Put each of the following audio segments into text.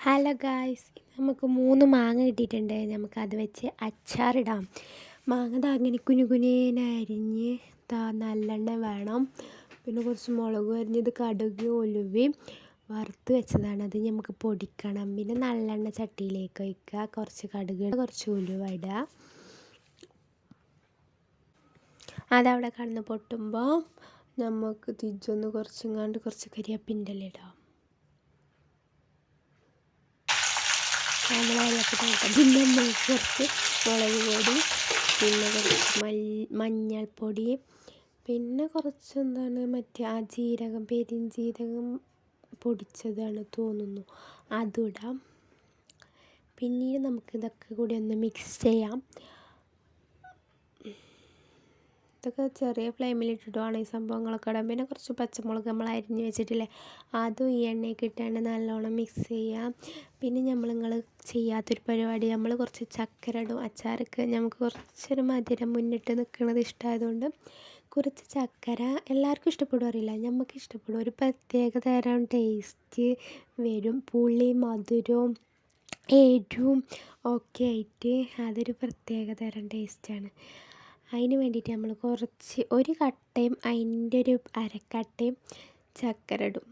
Hello guys, നമുക്ക് 3 മാങ്ങ കിട്ടിയിട്ടുണ്ട്. നമുക്കത് വെച്ച് അച്ചാറിടാം. മാങ്ങ അങ്ങനെ കുനുകുനേനരിഞ്ഞ് നല്ലെണ്ണ വേണം. പിന്നെ കുറച്ച് മുളക് അരിഞ്ഞത്, കടുക്, ഉലുവയും വറുത്ത് വെച്ചതാണ്. അത് നമുക്ക് പൊടിക്കണം. പിന്നെ നല്ലെണ്ണ ചട്ടിയിലേക്ക് ഒഴിക്കുക. കുറച്ച് കടുക്, കുറച്ച് ഉലുവ ഇടുക. അതവിടെ കടന്ന് പൊട്ടുമ്പോൾ നമുക്ക് തിരിച്ചൊന്ന് കുറച്ച് കരിവേപ്പിൻ്റെ ഇല ഇടാം. പിന്നെ കുറച്ച് മുളക് പൊടി, പിന്നെ കുറച്ച് മഞ്ഞൾപ്പൊടി, പിന്നെ കുറച്ച് മറ്റേ ആ ജീരകം, പെരുംജീരകം പൊടിച്ചതാണ് തോന്നുന്നു, അതിടാം. പിന്നീട് നമുക്കിതൊക്കെ കൂടി ഒന്ന് മിക്സ് ചെയ്യാം. ഇതൊക്കെ ചെറിയ ഫ്ലെയിമിലിട്ടിട്ടുമാണ് ഈ സംഭവങ്ങളൊക്കെ ഇടാം. പിന്നെ കുറച്ച് പച്ചമുളക് നമ്മൾ അരിഞ്ഞ് വെച്ചിട്ടില്ലേ, അതും ഈ എണ്ണയൊക്കെ ഇട്ടാണ്ട് നല്ലോണം മിക്സ് ചെയ്യാം. പിന്നെ നിങ്ങൾ ചെയ്യാത്തൊരു പരിപാടി, നമ്മൾ കുറച്ച് ചക്കര ഇടും അച്ചാറൊക്കെ. നമുക്ക് കുറച്ചൊരു മധുരം മുന്നിട്ട് നിൽക്കുന്നത് ഇഷ്ടമായതുകൊണ്ട് കുറച്ച് ചക്കര എല്ലാവർക്കും ഇഷ്ടപ്പെടും അറിയില്ല, നമുക്ക് ഇഷ്ടപ്പെടും. ഒരു പ്രത്യേക തരം ടേസ്റ്റ് വരും. പുളി, മധുരവും എരിവും ഒക്കെ ആയിട്ട് അതൊരു പ്രത്യേക തരം ടേസ്റ്റാണ്. അതിന് വേണ്ടിയിട്ട് നമ്മൾ കുറച്ച് ഒരു കട്ടയും അതിൻ്റെ ഒരു അരക്കട്ടയും ചക്കര ഇടും.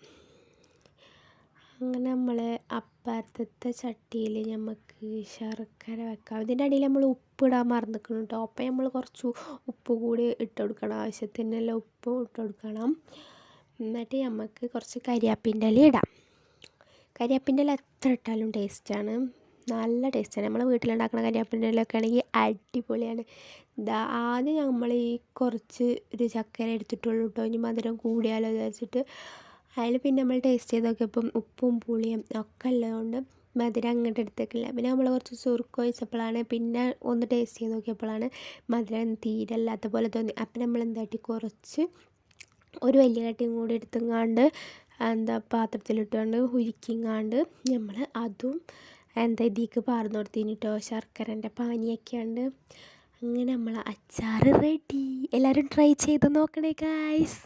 അങ്ങനെ നമ്മൾ അപ്പുറത്തെ ചട്ടിയിൽ നമുക്ക് ശർക്കര വെക്കാം. ഇതിൻ്റെ അടിയിൽ നമ്മൾ ഉപ്പിടാൻ മറന്നിരിക്കണം കേട്ടോ. അപ്പം നമ്മൾ കുറച്ച് ഉപ്പ് കൂടി ഇട്ട് കൊടുക്കണം, ആവശ്യത്തിനുള്ള ഉപ്പ് ഇട്ട് കൊടുക്കണം. എന്നിട്ട് നമുക്ക് കുറച്ച് കരിവേപ്പിൻ്റെ ഇല ഇടാം. കരിവേപ്പിൻ്റെ ഇല എത്ര ഇട്ടാലും ടേസ്റ്റാണ്, നല്ല ടേസ്റ്റാണ്. നമ്മൾ വീട്ടിലുണ്ടാക്കുന്ന കരിവേപ്പിൻ്റെ ഇലയൊക്കെ ആണെങ്കിൽ അടിപൊളിയാണ്. ആദ്യം നമ്മൾ ഈ കുറച്ച് ഒരു ചക്കര എടുത്തിട്ടുള്ളൂ കേട്ടോ. ഇനി മധുരം കൂടിയാലോ വിചാരിച്ചിട്ട് അതിൽ പിന്നെ നമ്മൾ ടേസ്റ്റ് ചെയ്ത് നോക്കിയപ്പം ഉപ്പും പുളിയും ഒക്കെ ഉള്ളതുകൊണ്ട് മധുരം അങ്ങോട്ട് എടുത്തേക്കില്ല. പിന്നെ നമ്മൾ കുറച്ച് സുർക്ക ഒഴിച്ചപ്പോഴാണ്, പിന്നെ ഒന്ന് ടേസ്റ്റ് ചെയ്ത് നോക്കിയപ്പോഴാണ് മധുരം തീരെ അല്ലാത്ത പോലെ തോന്നി. അപ്പം നമ്മൾ എന്താട്ടി കുറച്ച് ഒരു വലിയ കട്ടിയും കൂടി എടുത്തെങ്ങാണ്ട് പാത്രത്തിലിട്ടുകൊണ്ട് ഉരുക്കിങ്ങാണ്ട് നമ്മൾ അതും ഇതിലേക്ക് പാർന്ന് കൊടുത്തിന് കേട്ടോ. ശർക്കരൻ്റെ പാനിയൊക്കെയുണ്ട്. അങ്ങനെ നമ്മൾ അച്ചാർ റെഡി. എല്ലാവരും ട്രൈ ചെയ്ത് നോക്കണേ ഗായ്സ്.